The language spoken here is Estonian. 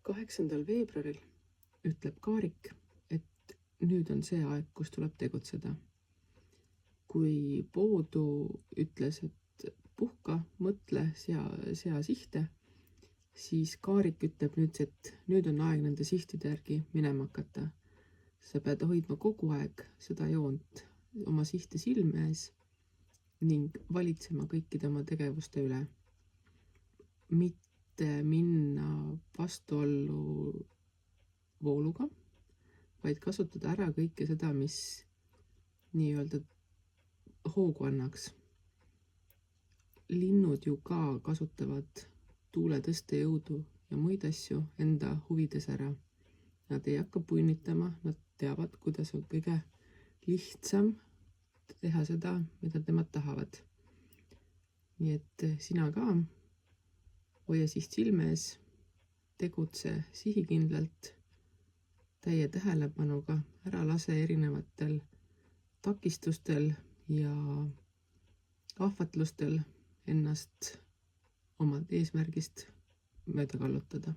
8. veebruaril ütleb Kaarik, et nüüd on see aeg, kus tuleb tegutseda. Kui Poodu ütles, et puhka, mõtle, sea sihte, siis Kaarik ütleb nüüd, et nüüd on aeg nende sihtide järgi minema hakata. Sa pead hoidma kogu aeg seda joont oma sihte silme ees ning valitsema kõikide oma tegevuste üle. Mitte minna vastuollu vooluga, vaid kasutada ära kõike seda, mis nii-öelda hoogu annaks. Linnud ju ka kasutavad tuule tõstejõudu ja muid asju enda huvides ära. Nad ei hakka punnitama, nad teavad, kuidas on kõige lihtsam teha seda, mida nemad tahavad. Nii et sina ka hoia siht silme ees, tegutse sihikindlalt, täie tähelepanuga, ära lase erinevatel takistustel ja ahvatlustel ennast oma eesmärgist mööda kallutada.